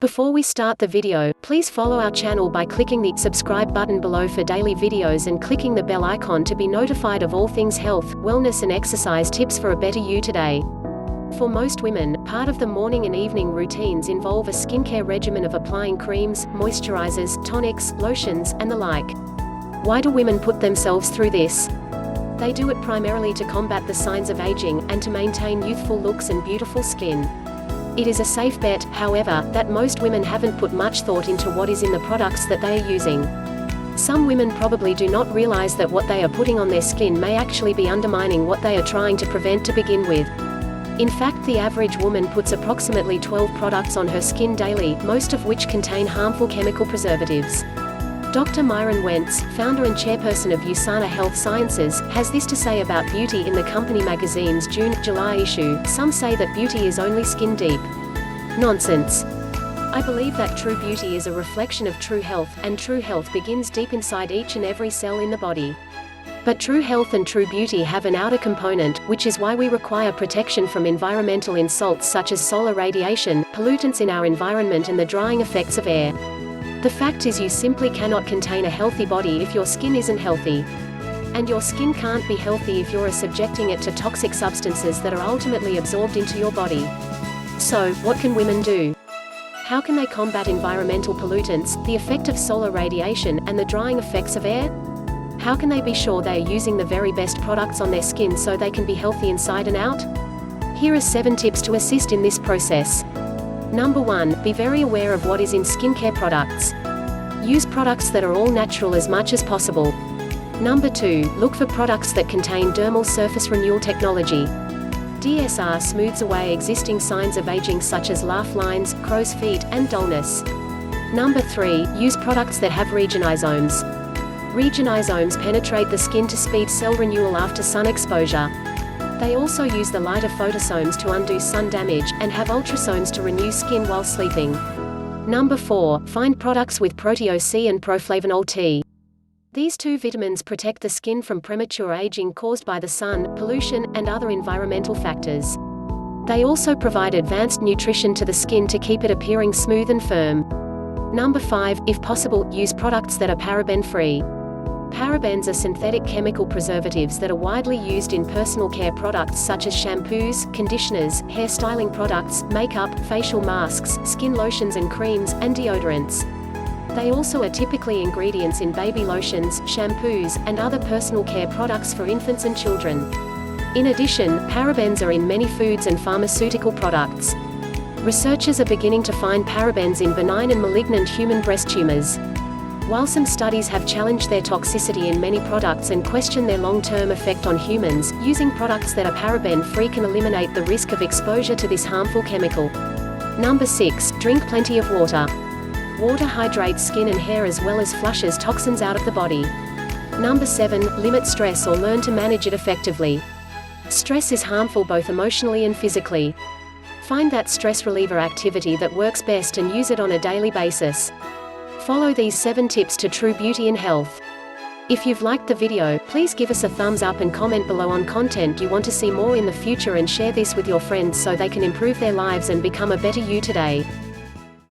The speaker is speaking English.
Before we start the video, please follow our channel by clicking the subscribe button below for daily videos and clicking the bell icon to be notified of all things health, wellness and exercise tips for a better you today. For most women, part of the morning and evening routines involve a skincare regimen of applying creams, moisturizers, tonics, lotions, and the like. Why do women put themselves through this? They do it primarily to combat the signs of aging, and to maintain youthful looks and beautiful skin. It is a safe bet, however, that most women haven't put much thought into what is in the products that they are using. Some women probably do not realize that what they are putting on their skin may actually be undermining what they are trying to prevent to begin with. In fact, the average woman puts approximately 12 products on her skin daily, most of which contain harmful chemical preservatives. Dr. Myron Wentz, founder and chairperson of USANA Health Sciences, has this to say about beauty in the company magazine's June-July issue: "Some say that beauty is only skin deep. Nonsense. I believe that true beauty is a reflection of true health, and true health begins deep inside each and every cell in the body. But true health and true beauty have an outer component, which is why we require protection from environmental insults such as solar radiation, pollutants in our environment and the drying effects of air. The fact is, you simply cannot contain a healthy body if your skin isn't healthy. And your skin can't be healthy if you're subjecting it to toxic substances that are ultimately absorbed into your body. So, what can women do? How can they combat environmental pollutants, the effect of solar radiation, and the drying effects of air? How can they be sure they are using the very best products on their skin so they can be healthy inside and out? Here are 7 tips to assist in this process. Number 1. Be very aware of what is in skincare products. Use products that are all natural as much as possible. Number 2. Look for products that contain dermal surface renewal technology. DSR smooths away existing signs of aging such as laugh lines, crow's feet, and dullness. Number 3. Use products that have Regenisomes. Regenisomes penetrate the skin to speed cell renewal after sun exposure. They also use the light of photosomes to undo sun damage, and have ultrasomes to renew skin while sleeping. Number 4. Find products with Proteo-C and Proflavonol-T. These 2 vitamins protect the skin from premature aging caused by the sun, pollution, and other environmental factors. They also provide advanced nutrition to the skin to keep it appearing smooth and firm. Number 5. If possible, use products that are paraben-free. Parabens are synthetic chemical preservatives that are widely used in personal care products such as shampoos, conditioners, hair styling products, makeup, facial masks, skin lotions and creams, and deodorants. They also are typically ingredients in baby lotions, shampoos, and other personal care products for infants and children. In addition, parabens are in many foods and pharmaceutical products. Researchers are beginning to find parabens in benign and malignant human breast tumors. While some studies have challenged their toxicity in many products and question their long-term effect on humans, using products that are paraben-free can eliminate the risk of exposure to this harmful chemical. Number 6. Drink plenty of water. Water hydrates skin and hair as well as flushes toxins out of the body. Number 7. Limit stress or learn to manage it effectively. Stress is harmful both emotionally and physically. Find that stress reliever activity that works best and use it on a daily basis. Follow these 7 tips to true beauty and health. If you've liked the video, please give us a thumbs up and comment below on content you want to see more in the future, and share this with your friends so they can improve their lives and become a better you today.